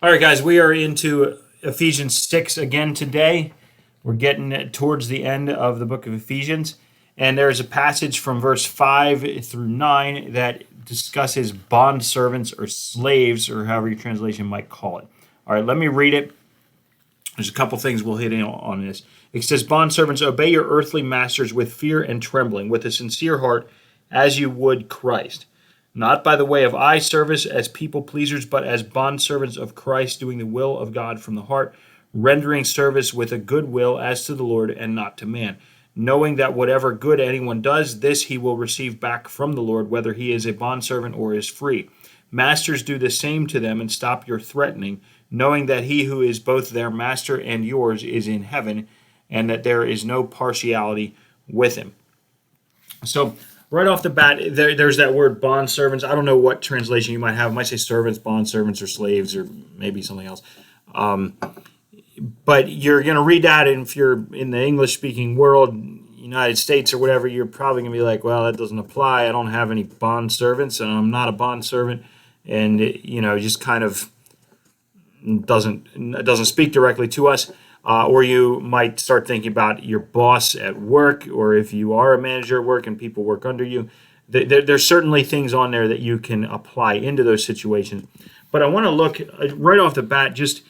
All right, guys, we are into Ephesians 6 again today. We're getting towards the end of the book of Ephesians, and there's a passage from verse 5 through 9 that discusses bond servants or slaves, or however your translation might call it. All right, let me read it. There's a couple things we'll hit in on this. It says, "Bond servants, obey your earthly masters with fear and trembling, with a sincere heart, as you would Christ. Not by the way of eye service as people pleasers, but as bondservants of Christ, doing the will of God from the heart, rendering service with a good will as to the Lord and not to man, knowing that whatever good anyone does, this he will receive back from the Lord, whether he is a bondservant or is free. Masters, do the same to them and stop your threatening, knowing that he who is both their master and yours is in heaven, and that there is no partiality with him." So, right off the bat, there's that word bond servants. I don't know what translation you might have. It might say servants, bond servants, or slaves, or maybe something else. But you're going to read that, and if you're in the English-speaking world, United States or whatever, you're probably going to be like, well, that doesn't apply. I don't have any bond servants, and I'm not a bond servant. And, just kind of doesn't speak directly to us. Or you might start thinking about your boss at work, or if you are a manager at work and people work under you. There's certainly things on there that you can apply into those situations. But I want to look right off the bat, just,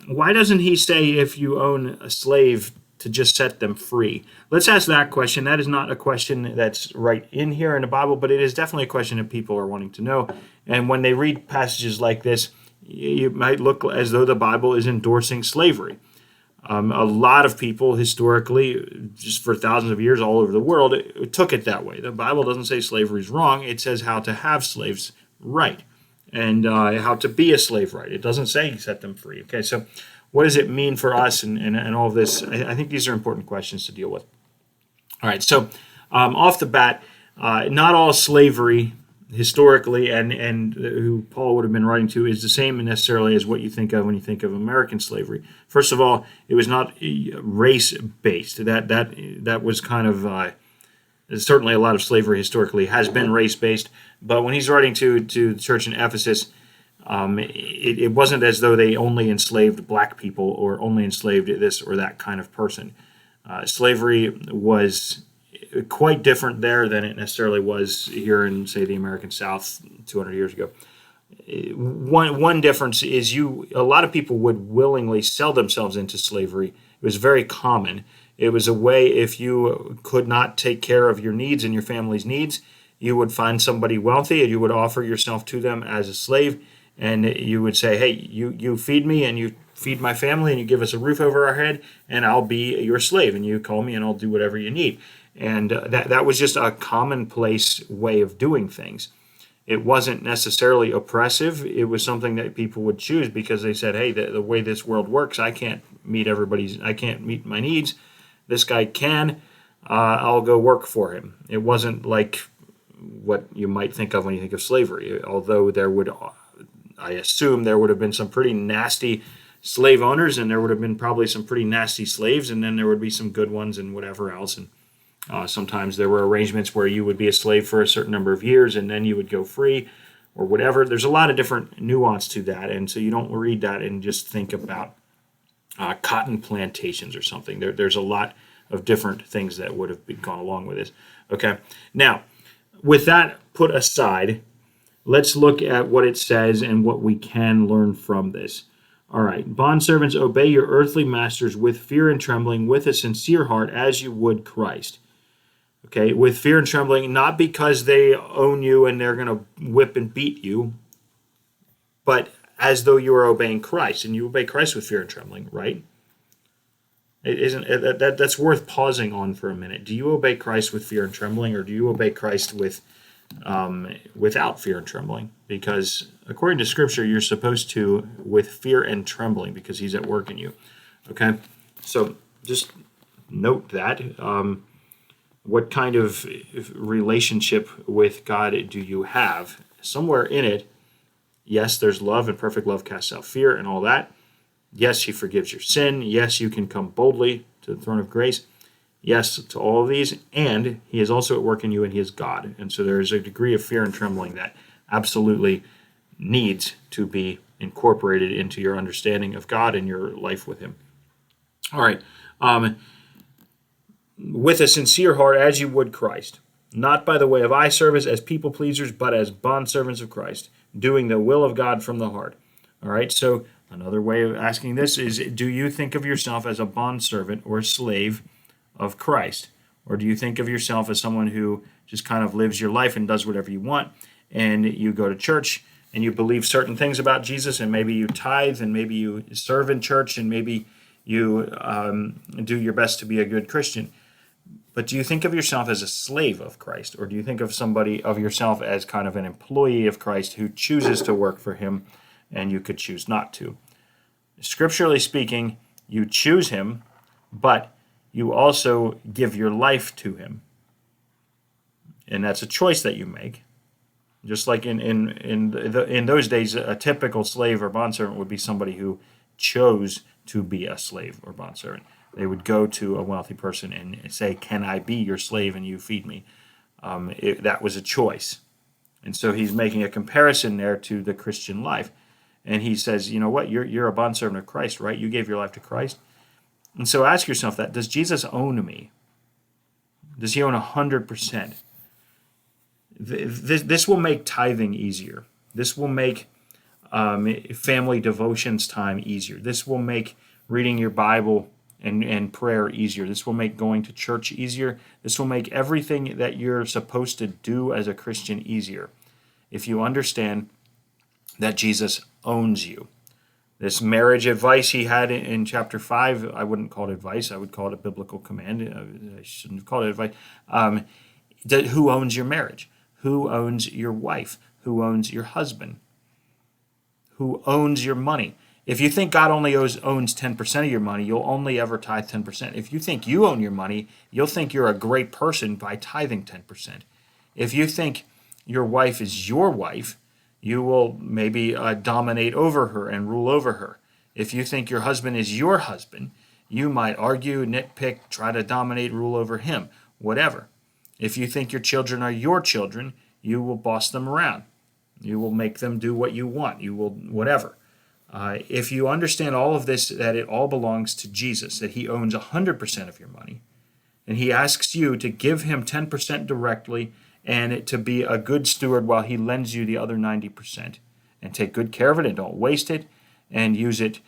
why doesn't he say if you own a slave to just set them free? Let's ask that question. That is not a question that's right in here in the Bible, but it is definitely a question that people are wanting to know. And when they read passages like this, it might look as though the Bible is endorsing slavery. A lot of people historically, just for thousands of years all over the world, took it that way. The Bible doesn't say slavery is wrong. It says how to have slaves right and how to be a slave right. It doesn't say set them free. Okay, so what does it mean for us and all of this? I think these are important questions to deal with. All right, so off the bat, not all slavery historically and who Paul would have been writing to is the same necessarily as what you think of when you think of American slavery. First of all, it was not race-based. That was kind of certainly a lot of slavery historically has been race-based. But when he's writing to the church in Ephesus, it wasn't as though they only enslaved black people or only enslaved this or that kind of person. Slavery was quite different there than it necessarily was here in, say, the American South 200 years ago. One difference is a lot of people would willingly sell themselves into slavery. It was very common. It was a way, if you could not take care of your needs and your family's needs, you would find somebody wealthy and you would offer yourself to them as a slave, and you would say, hey, you feed me and you feed my family and you give us a roof over our head, and I'll be your slave, and you call me and I'll do whatever you need. And that was just a commonplace way of doing things. It wasn't necessarily oppressive. It was something that people would choose because they said, hey, the way this world works, I can't meet my needs. This guy can. I'll go work for him. It wasn't like what you might think of when you think of slavery, although I assume there would have been some pretty nasty slave owners, and there would have been probably some pretty nasty slaves, and then there would be some good ones and whatever else. And sometimes there were arrangements where you would be a slave for a certain number of years and then you would go free or whatever. There's a lot of different nuance to that, and so you don't read that and just think about cotton plantations or something. There's a lot of different things that would have gone along with this. Okay, now with that put aside, let's look at what it says and what we can learn from this. All right, bondservants, obey your earthly masters with fear and trembling, with a sincere heart, as you would Christ. Okay, with fear and trembling, not because they own you and they're going to whip and beat you, but as though you are obeying Christ, and you obey Christ with fear and trembling, right? That's worth pausing on for a minute. Do you obey Christ with fear and trembling, or do you obey Christ without fear and trembling? Because according to Scripture, you're supposed to with fear and trembling because He's at work in you. Okay, so just note that. What kind of relationship with God do you have? Somewhere in it, yes, there's love, and perfect love casts out fear and all that. Yes, He forgives your sin. Yes, you can come boldly to the throne of grace. Yes, to all of these, and He is also at work in you, and He is God. And so there is a degree of fear and trembling that absolutely needs to be incorporated into your understanding of God and your life with Him. All right. With a sincere heart, as you would Christ, not by the way of eye service as people pleasers, but as bondservants of Christ, doing the will of God from the heart. All right. So another way of asking this is, do you think of yourself as a bondservant or a slave of Christ? Or do you think of yourself as someone who just kind of lives your life and does whatever you want, and you go to church and you believe certain things about Jesus, and maybe you tithe, and maybe you serve in church, and maybe you do your best to be a good Christian? But do you think of yourself as a slave of Christ, or do you think of somebody of yourself as kind of an employee of Christ who chooses to work for Him, and you could choose not to? Scripturally speaking, you choose Him, but you also give your life to Him, and that's a choice that you make. Just like in those days, a typical slave or bondservant would be somebody who chose to be a slave or bondservant. They would go to a wealthy person and say, "Can I be your slave and you feed me?" That was a choice. And so he's making a comparison there to the Christian life. And he says, you know what, you're a bondservant of Christ, right? You gave your life to Christ. And so ask yourself that, does Jesus own me? Does He own 100%? This will make tithing easier. This will make family devotions time easier. This will make reading your Bible and prayer easier. This will make going to church easier. This will make everything that you're supposed to do as a Christian easier if you understand that Jesus owns you. This marriage advice he had in chapter 5, I wouldn't call it advice. I would call it a biblical command. I shouldn't have called it advice. Who owns your marriage? Who owns your wife? Who owns your husband? Who owns your money? If you think God only owns 10% of your money, you'll only ever tithe 10%. If you think you own your money, you'll think you're a great person by tithing 10%. If you think your wife is your wife, you will maybe dominate over her and rule over her. If you think your husband is your husband, you might argue, nitpick, try to dominate, rule over him, whatever. If you think your children are your children, you will boss them around. You will make them do what you want. You will whatever. If you understand all of this, that it all belongs to Jesus, that He owns 100% of your money, and He asks you to give Him 10% directly and to be a good steward while He lends you the other 90%, and take good care of it and don't waste it, and use it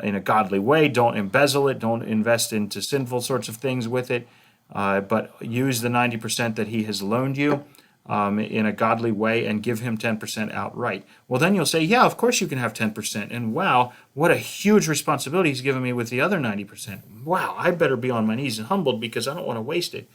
in a godly way. Don't embezzle it. Don't invest into sinful sorts of things with it, but use the 90% that He has loaned you in a godly way and give Him 10% outright. Well, then you'll say, yeah, of course you can have 10%. And wow, what a huge responsibility He's given me with the other 90%. Wow, I better be on my knees and humbled because I don't want to waste it.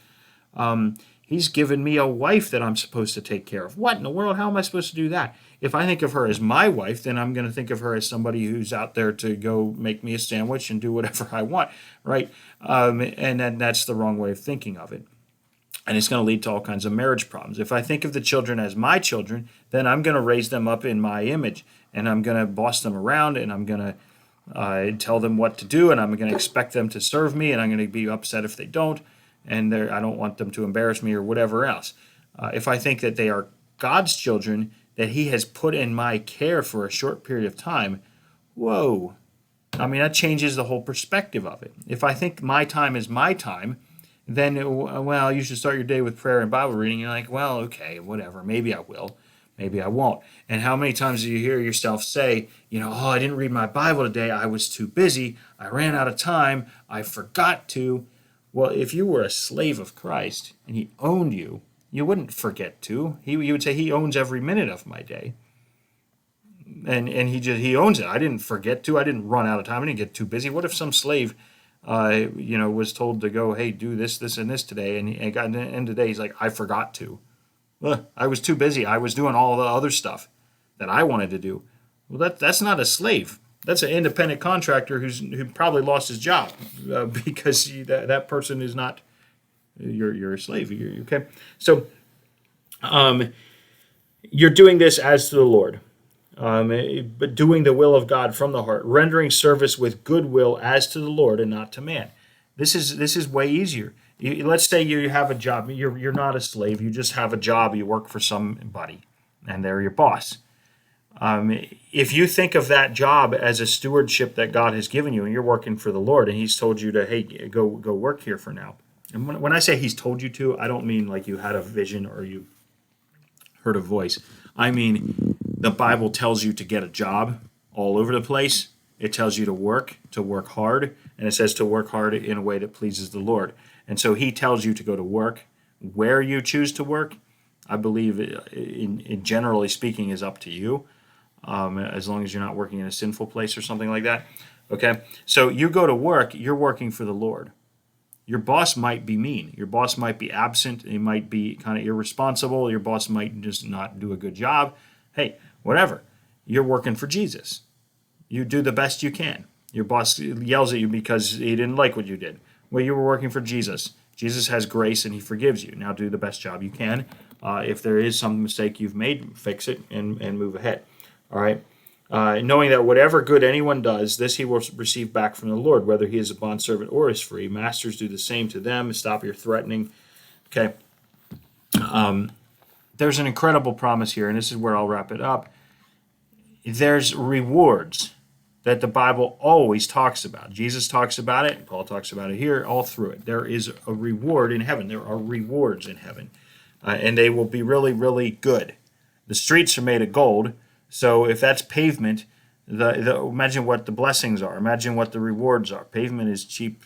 He's given me a wife that I'm supposed to take care of. What in the world? How am I supposed to do that? If I think of her as my wife, then I'm going to think of her as somebody who's out there to go make me a sandwich and do whatever I want, right? And then that's the wrong way of thinking of it. And it's going to lead to all kinds of marriage problems. If I think of the children as my children, then I'm going to raise them up in my image, and I'm going to boss them around, and I'm going to tell them what to do, and I'm going to expect them to serve me, and I'm going to be upset if they don't, and I don't want them to embarrass me or whatever else. If I think that they are God's children that He has put in my care for a short period of time, whoa. I mean, that changes the whole perspective of it. If I think my time is my time, then, well, you should start your day with prayer and Bible reading. You're like, well, okay, whatever. Maybe I will. Maybe I won't. And how many times do you hear yourself say, oh, I didn't read my Bible today. I was too busy. I ran out of time. I forgot to. Well, if you were a slave of Christ and He owned you, you wouldn't forget to. You would say, He owns every minute of my day. And He owns it. I didn't forget to. I didn't run out of time. I didn't get too busy. What if some slave was told to go, hey, do this, this, and this today, and got to the end of the day, he's like, I forgot to. I was too busy. I was doing all the other stuff that I wanted to do. Well, that's not a slave. That's an independent contractor who probably lost his job because that person is not you're a slave. Okay, so you're doing this as to the Lord. But doing the will of God from the heart, rendering service with goodwill as to the Lord and not to man. This is way easier. Let's say you have a job. You're not a slave. You just have a job. You work for somebody, and they're your boss. If you think of that job as a stewardship that God has given you, and you're working for the Lord, and He's told you to, hey, go work here for now. And when I say He's told you to, I don't mean like you had a vision or you heard a voice. I mean the Bible tells you to get a job all over the place. It tells you to work hard, and it says to work hard in a way that pleases the Lord. And so He tells you to go to work. Where you choose to work, I believe, in generally speaking, is up to you. As long as you're not working in a sinful place or something like that. Okay, so you go to work, you're working for the Lord. Your boss might be mean. Your boss might be absent. He might be kind of irresponsible. Your boss might just not do a good job. Hey, whatever. You're working for Jesus. You do the best you can. Your boss yells at you because he didn't like what you did. Well, you were working for Jesus. Jesus has grace and He forgives you. Now do the best job you can. If there is some mistake you've made, fix it and move ahead. All right. Knowing that whatever good anyone does, this he will receive back from the Lord, whether he is a bondservant or is free. Masters, do the same to them. Stop your threatening. Okay. There's an incredible promise here, and this is where I'll wrap it up. There's rewards that the Bible always talks about. Jesus talks about it. Paul talks about it here, all through it. There is a reward in heaven. There are rewards in heaven, and they will be really, really good. The streets are made of gold. So if that's pavement, imagine what the blessings are. Imagine what the rewards are. Pavement is cheap,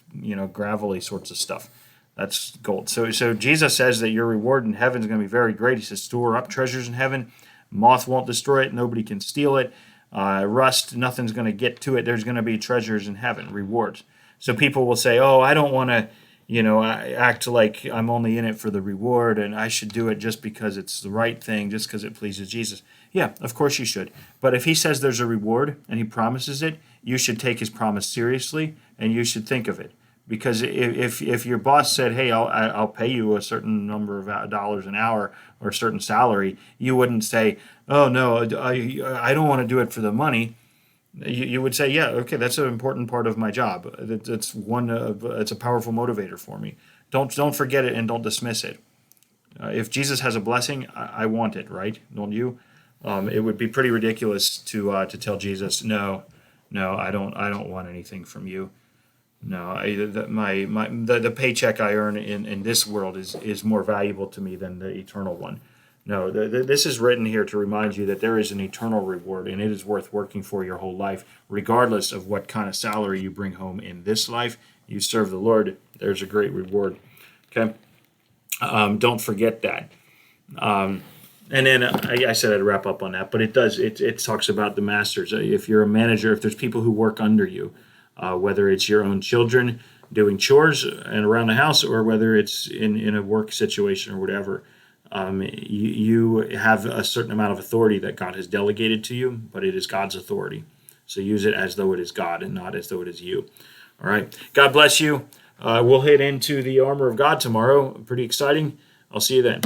gravelly sorts of stuff. That's gold. So Jesus says that your reward in heaven is going to be very great. He says, store up treasures in heaven. Moth won't destroy it. Nobody can steal it. Rust, nothing's going to get to it. There's going to be treasures in heaven, rewards. So people will say, oh, I don't want to, act like I'm only in it for the reward and I should do it just because it's the right thing, just because it pleases Jesus. Yeah, of course you should. But if He says there's a reward and He promises it, you should take His promise seriously and you should think of it. Because if your boss said, hey, I'll pay you a certain number of dollars an hour or a certain salary, you wouldn't say, oh, no, I don't want to do it for the money. You would say, yeah, okay, that's an important part of my job. It's a powerful motivator for me. Don't forget it and don't dismiss it. If Jesus has a blessing, I want it, right? Don't you? It would be pretty ridiculous to tell Jesus, no, I don't want anything from you. No, the paycheck I earn in this world is more valuable to me than the eternal one. No, this is written here to remind you that there is an eternal reward, and it is worth working for your whole life, regardless of what kind of salary you bring home in this life. You serve the Lord, there's a great reward. Okay, don't forget that. And then I said I'd wrap up on that, but it talks about the masters. If you're a manager, if there's people who work under you, whether it's your own children doing chores and around the house, or whether it's in a work situation or whatever. You have a certain amount of authority that God has delegated to you, but it is God's authority. So use it as though it is God and not as though it is you. All right. God bless you. We'll hit into the armor of God tomorrow. Pretty exciting. I'll see you then.